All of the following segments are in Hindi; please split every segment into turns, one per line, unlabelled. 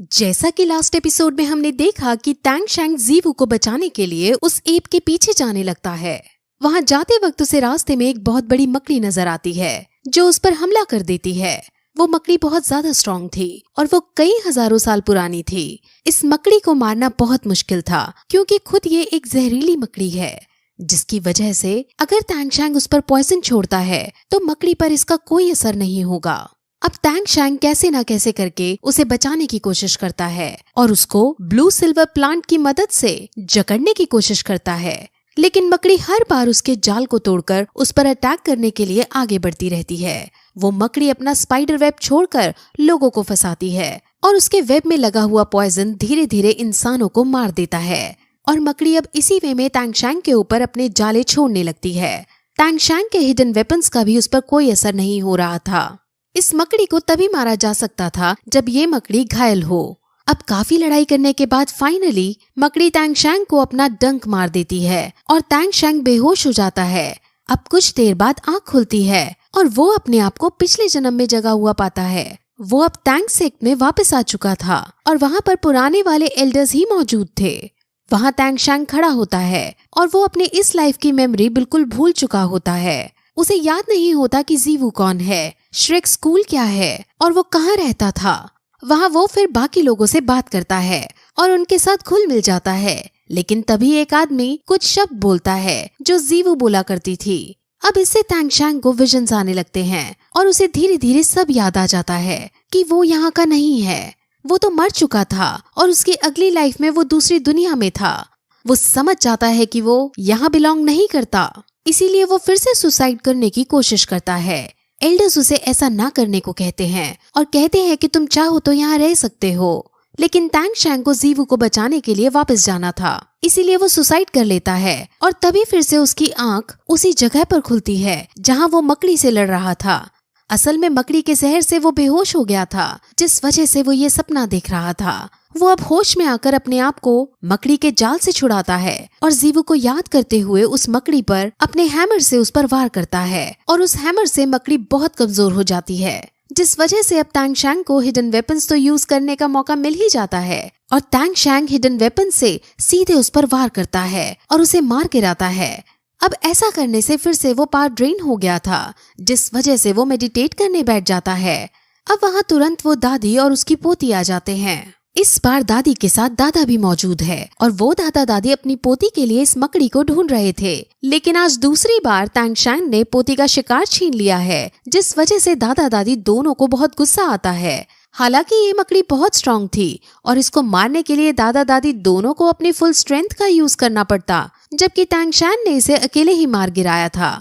जैसा कि लास्ट एपिसोड में हमने देखा कि टैंग शैंग जीवू को बचाने के लिए उस एप के पीछे जाने लगता है। वहां जाते वक्त उसे रास्ते में एक बहुत बड़ी मकड़ी नजर आती है जो उस पर हमला कर देती है। वो मकड़ी बहुत ज्यादा स्ट्रॉन्ग थी और वो कई हजारों साल पुरानी थी। इस मकड़ी को मारना बहुत मुश्किल था क्योंकि खुद ये एक जहरीली मकड़ी है, जिसकी वजह से अगर टैंग शैंग उस पर पॉइजन छोड़ता है तो मकड़ी पर इसका कोई असर नहीं होगा। अब टैंग शैंग कैसे न कैसे करके उसे बचाने की कोशिश करता है और उसको ब्लू सिल्वर प्लांट की मदद से जकड़ने की कोशिश करता है, लेकिन मकड़ी हर बार उसके जाल को तोड़कर उस पर अटैक करने के लिए आगे बढ़ती रहती है। वो मकड़ी अपना स्पाइडर वेब छोड़कर लोगों को फंसाती है और उसके वेब में लगा हुआ पॉइजन धीरे धीरे इंसानों को मार देता है और मकड़ी अब इसी वे में टैंग शैंग के ऊपर अपने जाले छोड़ने लगती है। टैंग शैंग के हिडन वेपन्स का भी उस पर कोई असर नहीं हो रहा था। इस मकड़ी को तभी मारा जा सकता था जब ये मकड़ी घायल हो। अब काफी लड़ाई करने के बाद फाइनली मकड़ी टैंग शैंग को अपना डंक मार देती है और टैंग शैंग बेहोश हो जाता है। अब कुछ देर बाद आँख खुलती है और वो अपने आप को पिछले जन्म में जगा हुआ पाता है। वो अब टैंग सेक्ट में वापस आ चुका था और वहाँ पर पुराने वाले एल्डर्स ही मौजूद थे। वहाँ टैंग शैंग खड़ा होता है और वो अपने इस लाइफ की मेमोरी बिल्कुल भूल चुका होता है। उसे याद नहीं होता कि जीवू कौन है, श्रेक स्कूल क्या है और वो कहाँ रहता था। वहाँ वो फिर बाकी लोगों से बात करता है और उनके साथ घुल मिल जाता है, लेकिन तभी एक आदमी कुछ शब्द बोलता है जो जीवू बोला करती थी। अब इससे टैंग शैंग को विजन्स आने लगते हैं और उसे धीरे धीरे सब याद आ जाता है कि वो यहाँ का नहीं है। वो तो मर चुका था और उसकी अगली लाइफ में वो दूसरी दुनिया में था। वो समझ जाता है कि वो यहाँ बिलोंग नहीं करता, इसीलिए वो फिर से सुसाइड करने की कोशिश करता है। एल्डर्स उसे ऐसा ना करने को कहते हैं और कहते हैं कि तुम चाहो तो यहाँ रह सकते हो, लेकिन टैंग शैंग को जीवू को बचाने के लिए वापस जाना था, इसीलिए वो सुसाइड कर लेता है। और तभी फिर से उसकी आंख उसी जगह पर खुलती है जहाँ वो मकड़ी से लड़ रहा था। असल में मकड़ी के जहर से वो बेहोश हो गया था, जिस वजह से वो ये सपना देख रहा था। वो अब होश में आकर अपने आप को मकड़ी के जाल से छुड़ाता है और जीवू को याद करते हुए उस मकड़ी पर अपने हैमर से उस पर वार करता है और उस हैमर से मकड़ी बहुत कमजोर हो जाती है, जिस वजह से अब टैंग शैंग को हिडन वेपन्स तो यूज करने का मौका मिल ही जाता है और टैंग शैंग हिडन वेपन से सीधे उस पर वार करता है और उसे मार गिराता है। अब ऐसा करने से फिर से वो पावर ड्रेन हो गया था, जिस वजह से वो मेडिटेट करने बैठ जाता है। अब वहाँ तुरंत वो दादी और उसकी पोती आ जाते हैं। इस बार दादी के साथ दादा भी मौजूद है और वो दादा दादी अपनी पोती के लिए इस मकड़ी को ढूंढ रहे थे, लेकिन आज दूसरी बार टैंग शैंग ने पोती का शिकार छीन लिया है, जिस वजह से दादा दादी दोनों को बहुत गुस्सा आता है। हालांकि ये मकड़ी बहुत स्ट्रांग थी और इसको मारने के लिए दादा दादी दोनों को अपनी फुल स्ट्रेंथ का यूज करना पड़ता, जबकि टैंग शैंग ने इसे अकेले ही मार गिराया था।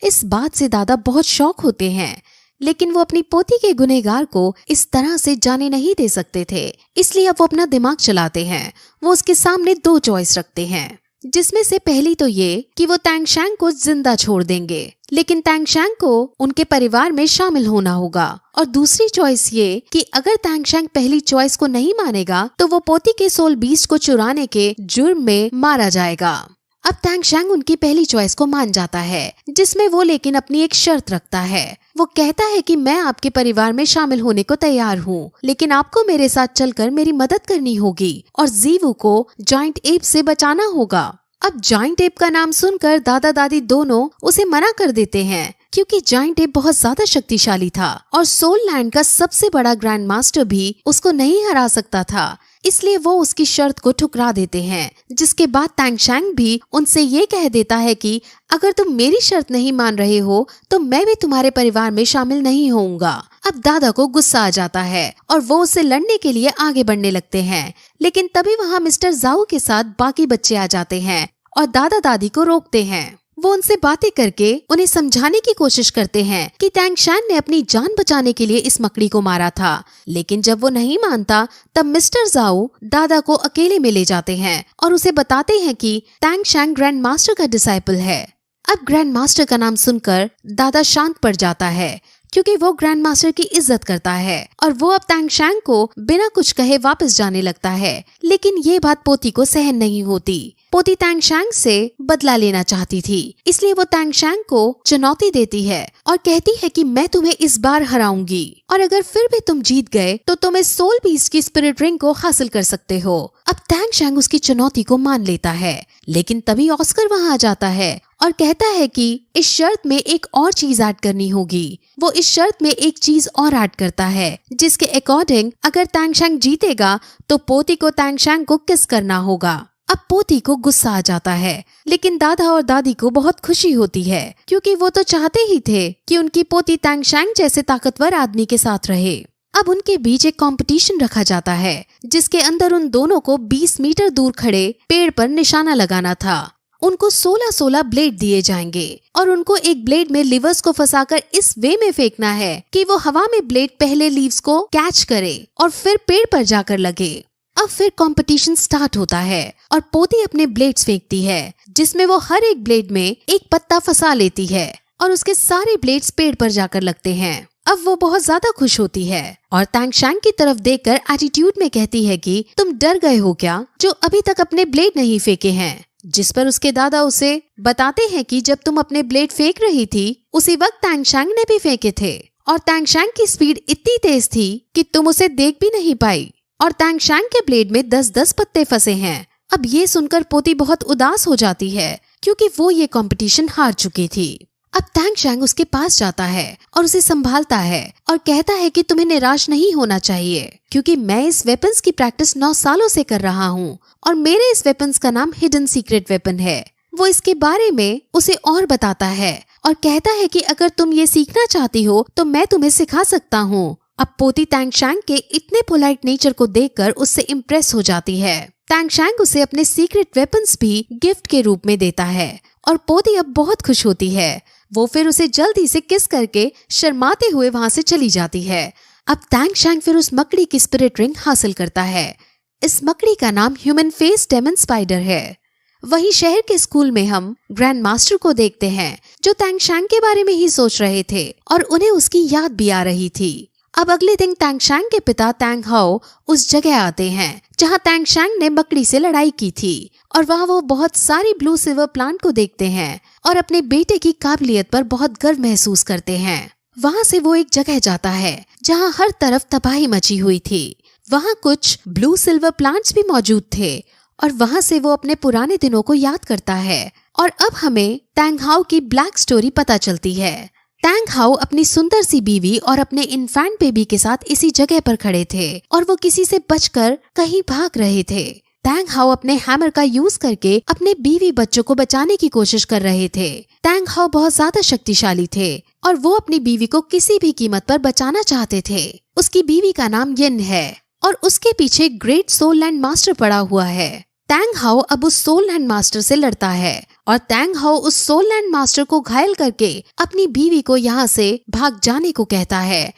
इस बात से दादा बहुत शॉक होते हैं, लेकिन वो अपनी पोती के गुनहगार को इस तरह से जाने नहीं दे सकते थे, इसलिए अब वो अपना दिमाग चलाते हैं। वो उसके सामने दो चॉइस रखते हैं, जिसमें से पहली तो ये कि वो टैंग शैंग को जिंदा छोड़ देंगे, लेकिन टैंग शैंग को उनके परिवार में शामिल होना होगा, और दूसरी चॉइस ये कि अगर टैंग शैंग पहली चॉइस को नहीं मानेगा तो वो पोती के सोल बीस्ट को चुराने के जुर्म में मारा जाएगा। अब टैंग शैंग उनकी पहली चॉइस को मान जाता है, जिसमें वो लेकिन अपनी एक शर्त रखता है। वो कहता है कि मैं आपके परिवार में शामिल होने को तैयार हूँ, लेकिन आपको मेरे साथ चलकर मेरी मदद करनी होगी और जीवू को जाइंट एप से बचाना होगा। अब जाइंट एप का नाम सुनकर दादा दादी दोनों उसे मना कर देते हैं, क्योंकि जाइंट एप बहुत ज्यादा शक्तिशाली था और सोल लैंड का सबसे बड़ा ग्रैंड मास्टर भी उसको नहीं हरा सकता था, इसलिए वो उसकी शर्त को ठुकरा देते हैं। जिसके बाद टैंग शैंग भी उनसे ये कह देता है कि अगर तुम मेरी शर्त नहीं मान रहे हो तो मैं भी तुम्हारे परिवार में शामिल नहीं होऊंगा। अब दादा को गुस्सा आ जाता है और वो उससे लड़ने के लिए आगे बढ़ने लगते हैं, लेकिन तभी वहाँ मिस्टर जाओ के साथ बाकी बच्चे आ जाते हैं और दादा दादी को रोकते हैं। वो उनसे बातें करके उन्हें समझाने की कोशिश करते हैं कि टैंग शैंग ने अपनी जान बचाने के लिए इस मकड़ी को मारा था, लेकिन जब वो नहीं मानता तब मिस्टर जाओ दादा को अकेले में ले जाते हैं और उसे बताते हैं कि टैंग शैंग ग्रैंड मास्टर का डिसाइपल है। अब ग्रैंड मास्टर का नाम सुनकर दादा शांत पड़ जाता है, क्योंकि वो ग्रैंड मास्टर की इज्जत करता है और वो अब टैंग शैंग को बिना कुछ कहे वापस जाने लगता है, लेकिन ये बात पोती को सहन नहीं होती। पोती तैंगशैंग से बदला लेना चाहती थी, इसलिए वो तैंगशैंग को चुनौती देती है और कहती है कि मैं तुम्हें इस बार हराऊंगी और अगर फिर भी तुम जीत गए तो तुम इस सोल बीस्ट की स्पिरिट रिंग को हासिल कर सकते हो। अब तैंगशैंग उसकी चुनौती को मान लेता है, लेकिन तभी ऑस्कर वहाँ आ जाता है और कहता है कि इस शर्त में एक और चीज ऐड करनी होगी। वो इस शर्त में एक चीज और ऐड करता है, जिसके अकॉर्डिंग अगर तैंगशैंग जीतेगा तो पोती को तैंगशैंग को किस करना होगा। अब पोती को गुस्सा आ जाता है, लेकिन दादा और दादी को बहुत खुशी होती है क्योंकि वो तो चाहते ही थे कि उनकी पोती तैंगशैंग जैसे ताकतवर आदमी के साथ रहे। अब उनके बीच एक कंपटीशन रखा जाता है, जिसके अंदर उन दोनों को 20 मीटर दूर खड़े पेड़ पर निशाना लगाना था। उनको 16-16 ब्लेड दिए जाएंगे और उनको एक ब्लेड में लिवर्स को फंसाकर इस वे में फेंकना है कि वो हवा में ब्लेड पहले लीव्स को कैच करे और फिर पेड़ पर जाकर लगे। अब फिर कंपटीशन स्टार्ट होता है और पोती अपने ब्लेड्स फेंकती है, जिसमें वो हर एक ब्लेड में एक पत्ता फंसा लेती है और उसके सारे ब्लेड्स पेड़ पर जाकर लगते हैं। अब वो बहुत ज्यादा खुश होती है और तैंगशैंग की तरफ देखकर एटीट्यूड में कहती है कि तुम डर गए हो क्या, जो अभी तक अपने ब्लेड नहीं फेंके हैं। जिस पर उसके दादा उसे बताते हैं कि जब तुम अपने ब्लेड फेंक रही थी उसी वक्त तैंगशैंग ने भी फेंके थे और तैंगशैंग की स्पीड इतनी तेज थी कि तुम उसे देख भी नहीं पाई और तैंगशैंग के ब्लेड में 10-10 पत्ते फंसे हैं। अब ये सुनकर पोती बहुत उदास हो जाती है क्योंकि वो ये कंपटीशन हार चुकी थी। अब तैंगशैंग उसके पास जाता है और उसे संभालता है और कहता है कि तुम्हें निराश नहीं होना चाहिए क्योंकि मैं इस वेपन्स की प्रैक्टिस 9 सालों से कर रहा हूँ और मेरे इस वेपन्स का नाम हिडन सीक्रेट वेपन है। वो इसके बारे में उसे और बताता है और कहता है कि अगर तुम ये सीखना चाहती हो तो मैं तुम्हें सिखा सकता हूँ। अब पोती तैंगशैंग के इतने पोलाइट नेचर को देखकर उससे इम्प्रेस हो जाती है। तैंगशैंग उसे अपने सीक्रेट वेपन्स भी गिफ्ट के रूप में देता है और पोती अब बहुत खुश होती है। वो फिर उसे जल्दी से किस करके शर्माते हुए वहाँ से चली जाती है। अब तैंगशैंग फिर उस मकड़ी की स्पिरिट रिंग हासिल करता है। इस मकड़ी का नाम ह्यूमन फेस डेमन स्पाइडर है। वही शहर के स्कूल में हम ग्रैंड मास्टर को देखते हैं जो तैंगशैंग के बारे में ही सोच रहे थे और उन्हें उसकी याद भी आ रही थी। अब अगले दिन तैंगशैंग के पिता तैंग हाओ उस जगह आते हैं जहां तैंगशैंग ने मकड़ी से लड़ाई की थी और वहां वो बहुत सारी ब्लू सिल्वर प्लांट को देखते हैं और अपने बेटे की काबिलियत पर बहुत गर्व महसूस करते हैं। वहां से वो एक जगह जाता है जहां हर तरफ तबाही मची हुई थी। वहां कुछ ब्लू सिल्वर प्लांट्स भी मौजूद थे और वहां से वो अपने पुराने दिनों को याद करता है और अब हमें तैंग हाओ की ब्लैक स्टोरी पता चलती है। तैंग हाओ अपनी सुंदर सी बीवी और अपने इन्फेंट बेबी के साथ इसी जगह पर खड़े थे और वो किसी से बचकर कहीं भाग रहे थे। तैंग हाओ अपने हैमर का यूज करके अपने बीवी बच्चों को बचाने की कोशिश कर रहे थे। तैंग हाओ बहुत ज्यादा शक्तिशाली थे और वो अपनी बीवी को किसी भी कीमत पर बचाना चाहते थे। उसकी बीवी का नाम यिन है और उसके पीछे ग्रेट सोल लैंड मास्टर पड़ा हुआ है। तैंग हाओ अब उस सोल लैंड मास्टर से लड़ता है और तैंग हाओ उस सोल लैंड मास्टर को घायल करके अपनी बीवी को यहाँ से भाग जाने को कहता है,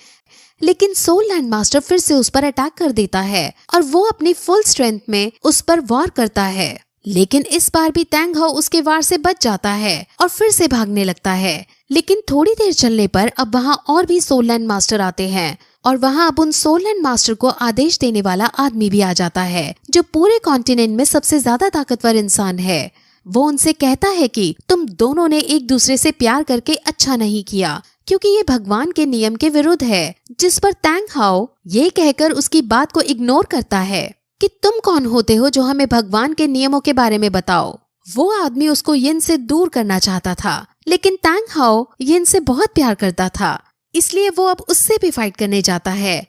लेकिन सोल लैंड मास्टर फिर से उस पर अटैक कर देता है और वो अपनी फुल स्ट्रेंथ में उस पर वार करता है। लेकिन इस बार भी तैंग हाओ उसके वार से बच जाता है और फिर से भागने लगता है। लेकिन थोड़ी देर चलने पर अब वहाँ और भी सोल लैंड मास्टर आते हैं और वहाँ अब उन सोल लैंड मास्टर को आदेश देने वाला आदमी भी आ जाता है जो पूरे कॉन्टिनेंट में सबसे ज्यादा ताकतवर इंसान है। वो उनसे कहता है कि तुम दोनों ने एक दूसरे से प्यार करके अच्छा नहीं किया क्योंकि ये भगवान के नियम के विरुद्ध है। जिस पर तैंग हाओ ये कहकर उसकी बात को इग्नोर करता है कि तुम कौन होते हो जो हमें भगवान के नियमों के बारे में बताओ। वो आदमी उसको यिन से दूर करना चाहता था, लेकिन तैंग हाओ यिन से बहुत प्यार करता था, इसलिए वो अब उससे भी फाइट करने जाता है।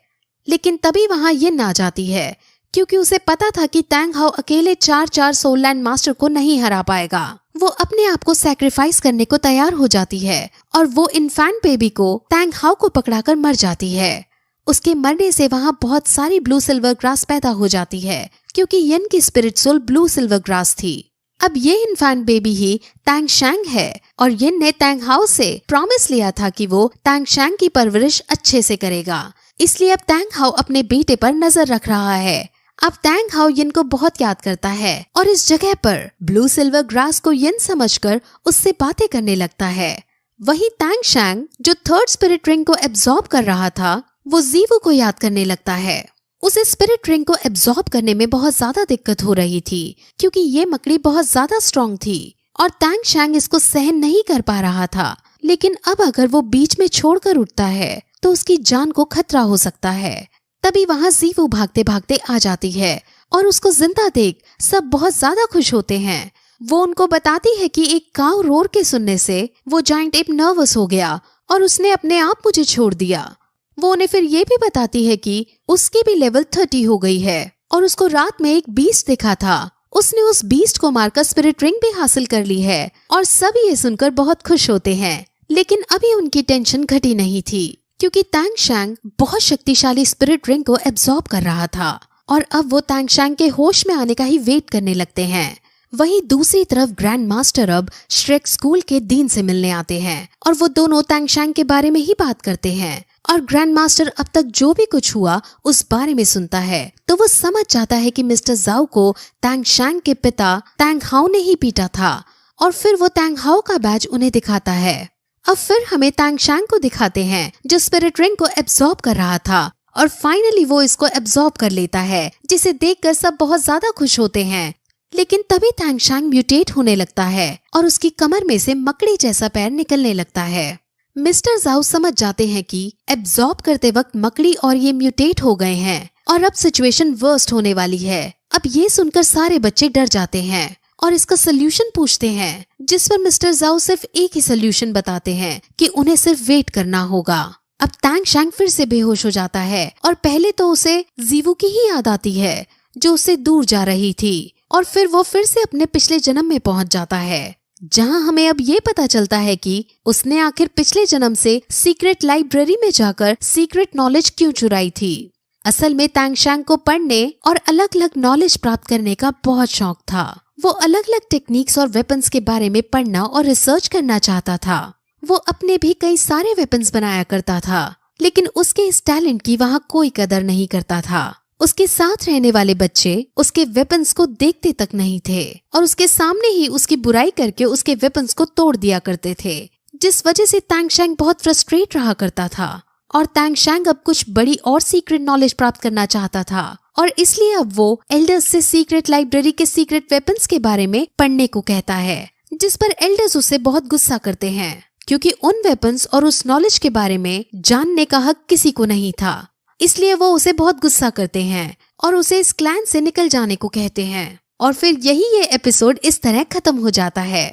लेकिन तभी वहाँ यिन आ जाती है क्योंकि उसे पता था कि तैंग हाओ अकेले 4 सोल लैंड मास्टर को नहीं हरा पाएगा। वो अपने आप को सैक्रिफाइस करने को तैयार हो जाती है और वो इन्फेंट बेबी को तैंग हाओ को पकड़ाकर मर जाती है। उसके मरने से वहाँ बहुत सारी ब्लू सिल्वर ग्रास पैदा हो जाती है क्योंकि यिन की spirit soul blue silver grass थी। अब ये इन्फेंट बेबी ही तैंगशैंग है और यिन ने तैंग हाओ से प्रॉमिस लिया था कि वो तैंगशैंग की परवरिश अच्छे से करेगा। इसलिए अब तैंग हाओ अपने बेटे पर नजर रख रहा है। अब तैंग हाओ यिन को बहुत याद करता है और इस जगह पर ब्लू सिल्वर ग्रास को यिन समझकर उससे बातें करने लगता है। वही तैंगशैंग जो थर्ड स्पिरिट रिंग को एब्जॉर्ब कर रहा था वो जीवू को याद करने लगता है। उसे स्पिरिट रिंग को एब्जॉर्ब करने में बहुत ज्यादा दिक्कत हो रही थी क्योंकि ये मकड़ी बहुत ज्यादा स्ट्रॉन्ग थी और तैंग शैंग इसको सहन नहीं कर पा रहा था। लेकिन अब अगर वो बीच में छोड़कर उठता है तो उसकी जान को खतरा हो सकता है। तभी वहाँ जीवू भागते भागते आ जाती है और उसको जिंदा देख सब बहुत ज्यादा खुश होते हैं। वो उनको बताती है कि एक काऊ रोर के सुनने से वो जायंट एप नर्वस हो गया और उसने अपने आप मुझे छोड़ दिया। वो उन्हें फिर ये भी बताती है कि उसकी भी लेवल 30 हो गई है और उसको रात में एक बीस्ट दिखा था। उसने उस बीस्ट को मारकर स्पिरिट रिंग भी हासिल कर ली है और सभी ये सुनकर बहुत खुश होते हैं। लेकिन अभी उनकी टेंशन घटी नहीं थी क्योंकि तैंग शैंग बहुत शक्तिशाली स्पिरिट रिंग को एब्जॉर्ब कर रहा था और अब वो तैंग शैंग के होश में आने का ही वेट करने लगते हैं। वहीं दूसरी तरफ ग्रैंड मास्टर अब श्रेक स्कूल के डीन से मिलने आते हैं और वो दोनों तैंग शैंग के बारे में ही बात करते हैं और ग्रैंड मास्टर अब तक जो भी कुछ हुआ उस बारे में सुनता है तो वो समझ जाता है कि मिस्टर जाओ को तैंग शैंग के पिता तैंग हाओ ने ही पीटा था और फिर वो तैंग हाओ का बैज उन्हें दिखाता है। अब फिर हमें तैंग शैंग को दिखाते हैं जो स्पिरिट रिंग को एब्जॉर्ब कर रहा था और फाइनली वो इसको एब्जॉर्ब कर लेता है जिसे देखकर सब बहुत ज्यादा खुश होते हैं। लेकिन तभी तैंग शैंग म्यूटेट होने लगता है और उसकी कमर में से मकड़ी जैसा पैर निकलने लगता है। मिस्टर जाओ समझ जाते हैं कि एब्जॉर्ब करते वक्त मकड़ी और ये म्यूटेट हो गए हैं और अब सिचुएशन वर्स्ट होने वाली है। अब ये सुनकर सारे बच्चे डर जाते हैं और इसका सोल्यूशन पूछते हैं जिस पर मिस्टर जाओ सिर्फ एक ही सोल्यूशन बताते हैं कि उन्हें सिर्फ वेट करना होगा। अब तैंग शैंग फिर से बेहोश हो जाता है और पहले तो उसे जीवू की ही याद आती है जो उससे दूर जा रही थी और फिर वो फिर से अपने पिछले जन्म में पहुंच जाता है जहां हमें अब ये पता चलता है कि उसने आखिर पिछले जन्म से सीक्रेट लाइब्रेरी में जाकर सीक्रेट नॉलेज क्यों चुराई थी। असल में तैंग शैंग को पढ़ने और अलग अलग नॉलेज प्राप्त करने का बहुत शौक था। वो अलग अलग टेक्निक्स और वेपन्स के बारे में पढ़ना और रिसर्च करना चाहता था। वो अपने भी कई सारे वेपन्स बनाया करता था लेकिन उसके इस टैलेंट की वहाँ कोई कदर नहीं करता था। उसके साथ रहने वाले बच्चे उसके वेपन्स को देखते तक नहीं थे और उसके सामने ही उसकी बुराई करके उसके वेपन्स को तोड़ दिया करते थे जिस वजह से तैंग शैंग बहुत फ्रस्ट्रेट रहा करता था और तैंग शैंग अब कुछ बड़ी और सीक्रेट नॉलेज प्राप्त करना चाहता था और इसलिए अब वो एल्डर्स से सीक्रेट लाइब्रेरी के सीक्रेट वेपन्स के बारे में पढ़ने को कहता है जिस पर एल्डर्स उसे बहुत गुस्सा करते हैं क्योंकि उन वेपन्स और उस नॉलेज के बारे में जानने का हक किसी को नहीं था। इसलिए वो उसे बहुत गुस्सा करते हैं और उसे इस क्लैन से निकल जाने को कहते हैं और फिर यही ये एपिसोड इस तरह खत्म हो जाता है।